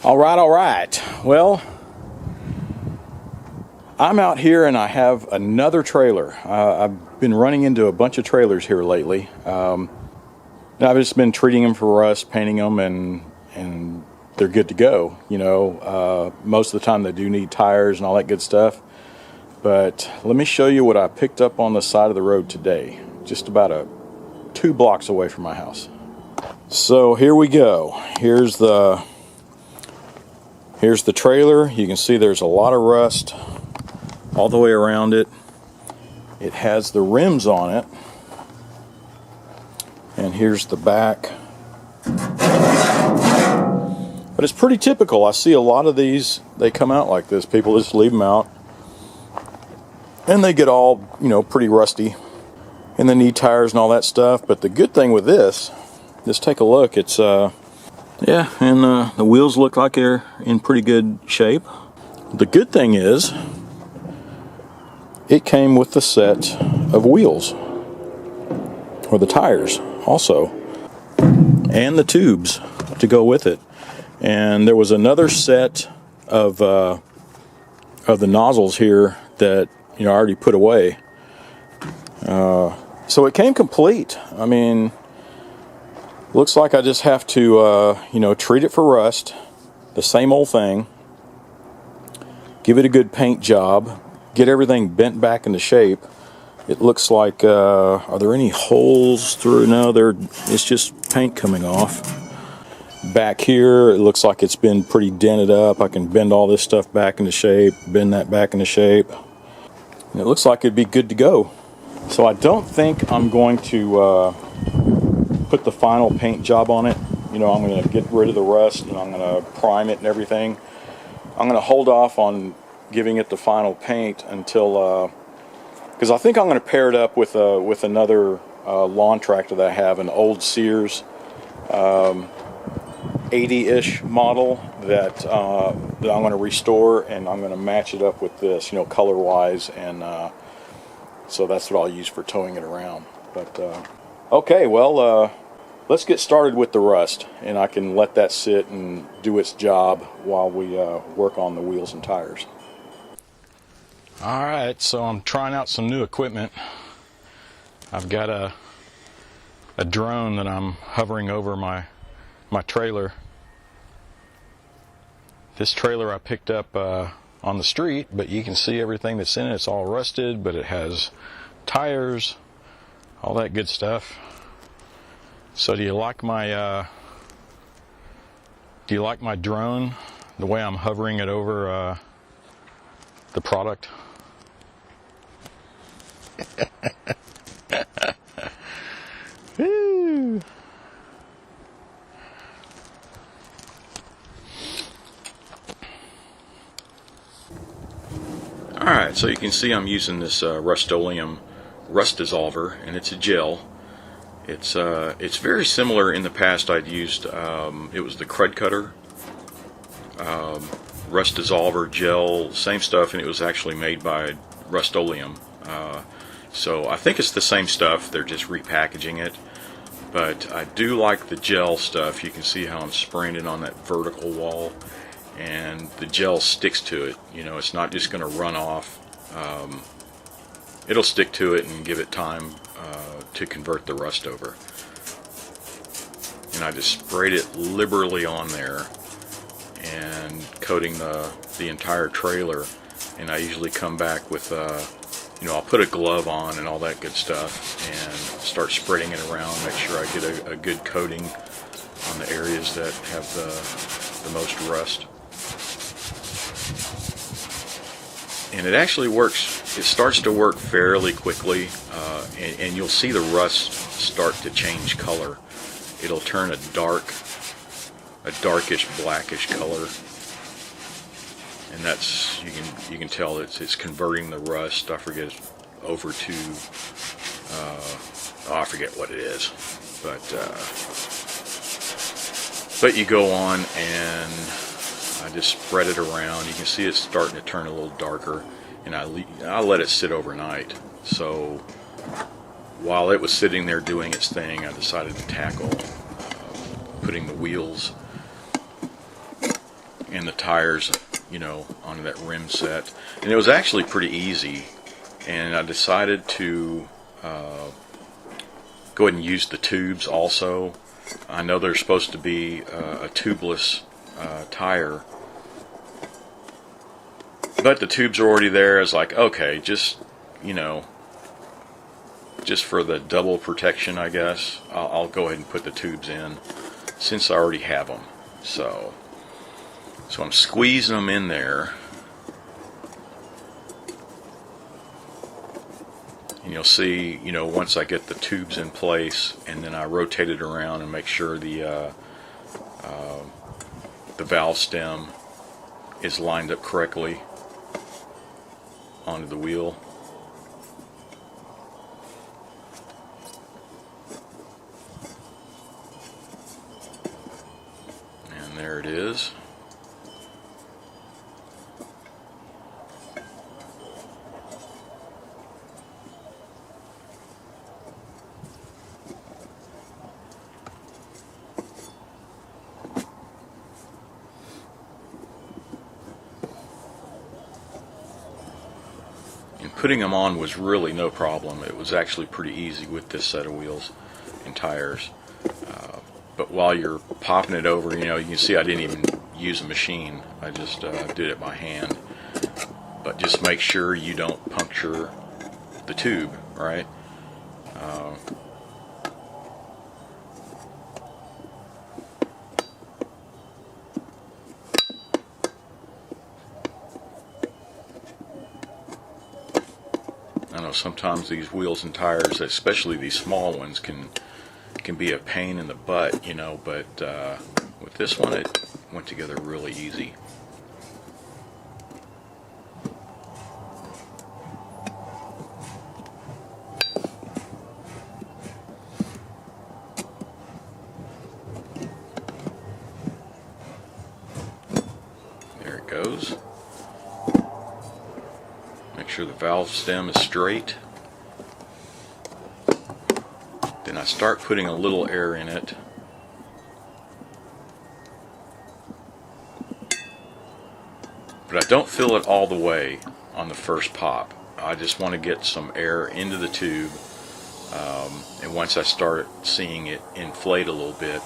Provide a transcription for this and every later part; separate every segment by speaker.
Speaker 1: All right. Well, I'm out here and I have another trailer. I've been running into a bunch of trailers here lately. I've just been treating them for rust, painting them, and they're good to go. You know, most of the time they do need tires and all that good stuff. But let me show you what I picked up on the side of the road today, just about 2 blocks away from my house. So here we go. Here's the trailer. You can see there's a lot of rust all the way around it. It has the rims on it. And here's the back. But it's pretty typical. I see a lot of these, they come out like this. People just leave them out. And they get all, pretty rusty. And they need tires and all that stuff. But the good thing with this, just take a look. It's, the wheels look like they're in pretty good shape. The good thing is, it came with the set of wheels, or the tires also, and the tubes to go with it. And there was another set of the nozzles here that I already put away. So it came complete. I mean, looks like I just have to treat it for rust, the same old thing, give it a good paint job, get everything bent back into shape. It looks like, are there any holes through? No, it's just paint coming off. Back here, it looks like it's been pretty dented up. I can bend all this stuff back into shape, bend that back into shape. And it looks like it'd be good to go. So I don't think I'm going to put the final paint job on it. I'm going to get rid of the rust and I'm going to prime it and everything. I'm going to hold off on giving it the final paint until, because I think I'm going to pair it up with another lawn tractor that I have, an old Sears 80-ish model that I'm going to restore, and I'm going to match it up with this, color-wise, and so that's what I'll use for towing it around. But okay, well, let's get started with the rust, and I can let that sit and do its job while we work on the wheels and tires. Alright, so I'm trying out some new equipment. I've got a drone that I'm hovering over my trailer. This trailer I picked up on the street, but you can see everything that's in it. It's all rusted, but it has tires, all that good stuff. So do you like my drone, the way I'm hovering it over the product? Woo. Alright, so you can see I'm using this Rust-Oleum rust dissolver, and it's a gel. It's very similar. In the past I'd used, it was the Crud Cutter rust dissolver gel, same stuff, and it was actually made by Rust-Oleum. So I think it's the same stuff, they're just repackaging it. But I do like the gel stuff. You can see how I'm spraying it on that vertical wall, and the gel sticks to it. It's not just going to run off. It'll stick to it and give it time to convert the rust over. And I just sprayed it liberally on there and coating the entire trailer. And I usually come back with I'll put a glove on and all that good stuff and start spreading it around, make sure I get a good coating on the areas that have the most rust. And it actually works. It starts to work fairly quickly, and you'll see the rust start to change color. It'll turn a darkish blackish color, and that's you can tell it's converting the rust. I forget over to I forget what it is, but you go on and I just spread it around. You can see it's starting to turn a little darker, and I let it sit overnight. So while it was sitting there doing its thing, I decided to tackle putting the wheels and the tires, on that rim set. And it was actually pretty easy, and I decided to go ahead and use the tubes also. I know there's supposed to be a tubeless tire, but the tubes are already there. It's like, okay, just for the double protection, I guess, I'll go ahead and put the tubes in since I already have them. So I'm squeezing them in there, and you'll see, once I get the tubes in place, and then I rotate it around and make sure the valve stem is lined up correctly onto the wheel. And there it is. And putting them on was really no problem. It was actually pretty easy with this set of wheels and tires. But while you're popping it over, you can see I didn't even use a machine. I just did it by hand. But just make sure you don't puncture the tube, right? I know sometimes these wheels and tires, especially these small ones, can be a pain in the butt, but with this one it went together really easy. There it goes. Make sure the valve stem is straight. Then I start putting a little air in it. But I don't fill it all the way on the first pop. I just want to get some air into the tube. And once I start seeing it inflate a little bit,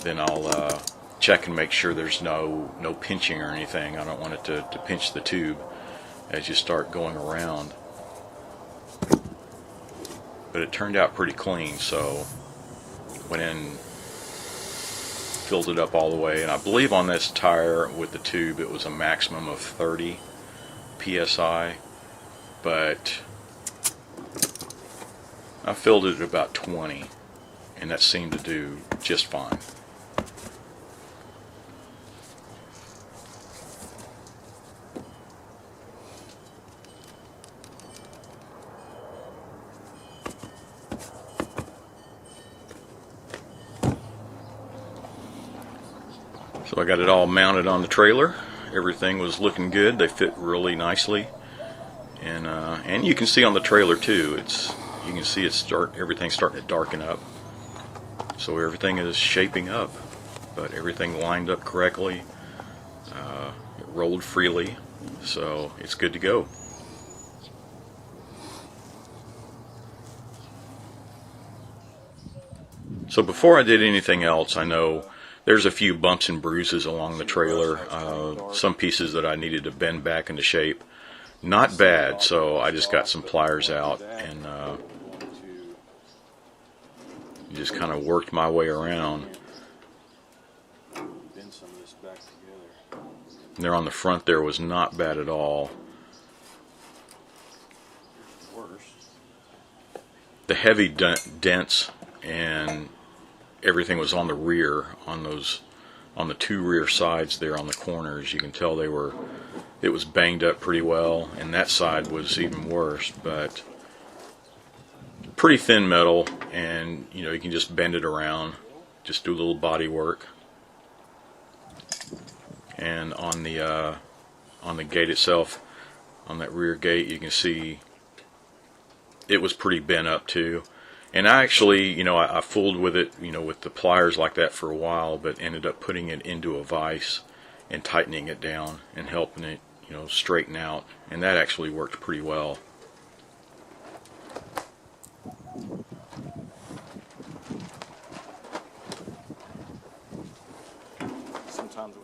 Speaker 1: then I'll check and make sure there's no pinching or anything. I don't want it to pinch the tube as you start going around. But it turned out pretty clean, so went in, filled it up all the way, and I believe on this tire with the tube it was a maximum of 30 psi, but I filled it at about 20, and that seemed to do just fine. So I got it all mounted on the trailer. Everything was looking good. They fit really nicely, and you can see on the trailer too. You can see everything's starting to darken up. So everything is shaping up, but everything lined up correctly. It rolled freely, so it's good to go. So before I did anything else, I know there's a few bumps and bruises along the trailer, some pieces that I needed to bend back into shape. Not bad, so I just got some pliers out and just kind of worked my way around. And there on the front there was not bad at all. The heavy dents and everything was on the rear, on the two rear sides there on the corners. You can tell it was banged up pretty well, and that side was even worse, but pretty thin metal, and you can just bend it around, just do a little body work. And on the gate itself, on that rear gate, you can see it was pretty bent up too. And I actually, I fooled with it, with the pliers like that for a while, but ended up putting it into a vise and tightening it down and helping it, you know, straighten out, and that actually worked pretty well.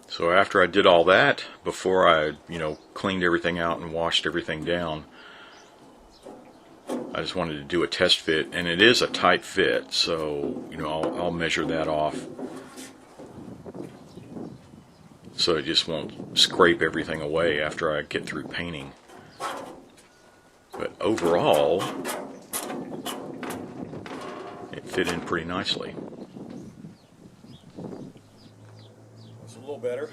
Speaker 1: So after I did all that, before I, you know, cleaned everything out and washed everything down, I just wanted to do a test fit, and it is a tight fit, so, you know, I'll measure that off so it just won't scrape everything away after I get through painting. But overall, it fit in pretty nicely. It's a little better.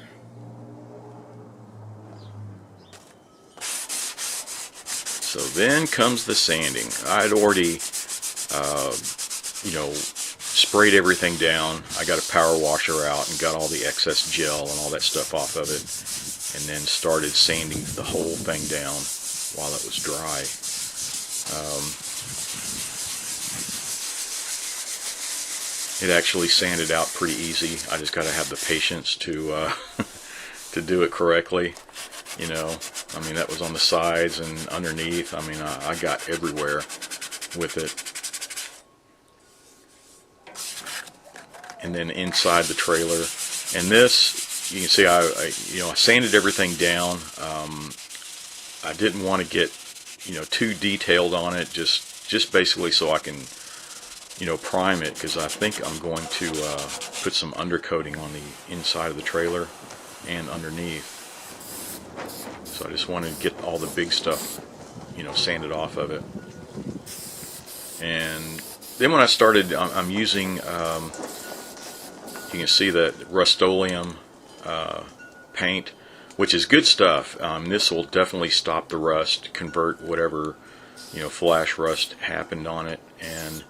Speaker 1: So then comes the sanding. I'd already, you know, sprayed everything down. I got a power washer out and got all the excess gel and all that stuff off of it, and then started sanding the whole thing down while it was dry. It actually sanded out pretty easy. I just got to have the patience to to do it correctly. You know, I mean, that was on the sides and underneath. I mean, I got everywhere with it. And then inside the trailer. And this, you can see, I sanded everything down. I didn't want to get, you know, too detailed on it. Just basically so I can, you know, prime it, because I think I'm going to put some undercoating on the inside of the trailer and underneath. So I just wanted to get all the big stuff, you know, sanded off of it. And then when I started, I'm using, you can see that Rust-Oleum paint, which is good stuff. This will definitely stop the rust, convert whatever, you know, flash rust happened on it, and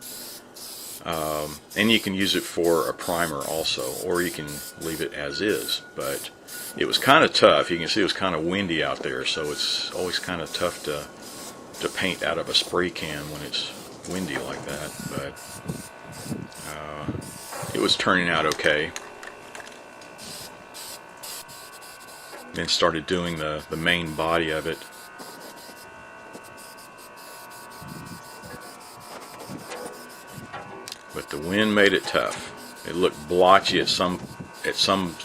Speaker 1: you can use it for a primer also, or you can leave it as is. But it was kind of tough. You can see it was kind of windy out there, so it's always kind of tough to paint out of a spray can when it's windy like that. But it was turning out okay. Then started doing the main body of it. But the wind made it tough. It looked blotchy at some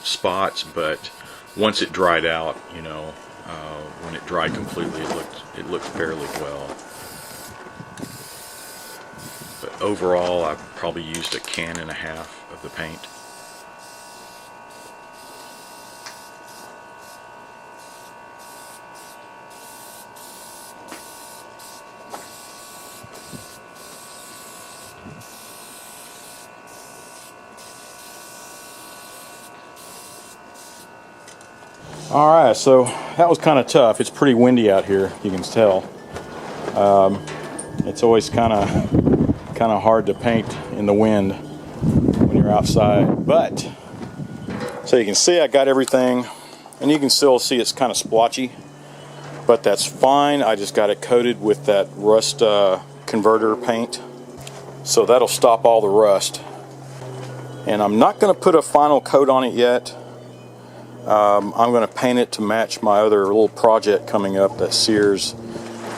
Speaker 1: spots, but once it dried out, you know, when it dried completely, it looked fairly well. But overall, I probably used 1.5 cans of the paint. Alright, so that was kind of tough. It's pretty windy out here, you can tell. It's always kind of hard to paint in the wind when you're outside. But, so you can see I got everything, and you can still see it's kind of splotchy, but that's fine. I just got it coated with that rust converter paint, so that'll stop all the rust. And I'm not going to put a final coat on it yet. I'm going to paint it to match my other little project coming up, that Sears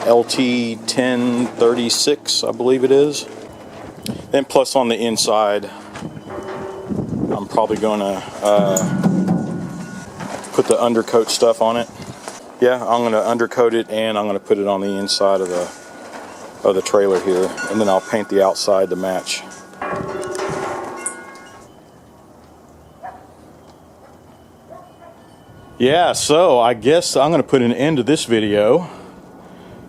Speaker 1: LT 1036, I believe it is. Then plus on the inside, I'm probably going to put the undercoat stuff on it. Yeah, I'm going to undercoat it, and I'm going to put it on the inside of the trailer here, and then I'll paint the outside to match. Yeah, so I guess I'm going to put an end to this video.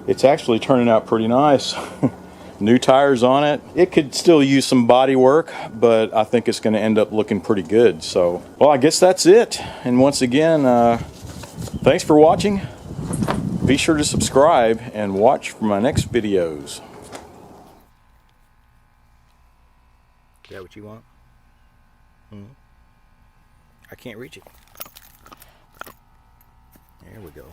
Speaker 1: It's actually turning out pretty nice. New tires on it. It could still use some body work, but I think it's going to end up looking pretty good. So, well, I guess that's it. And once again, thanks for watching. Be sure to subscribe and watch for my next videos. Is that what you want? I can't reach it. There we go.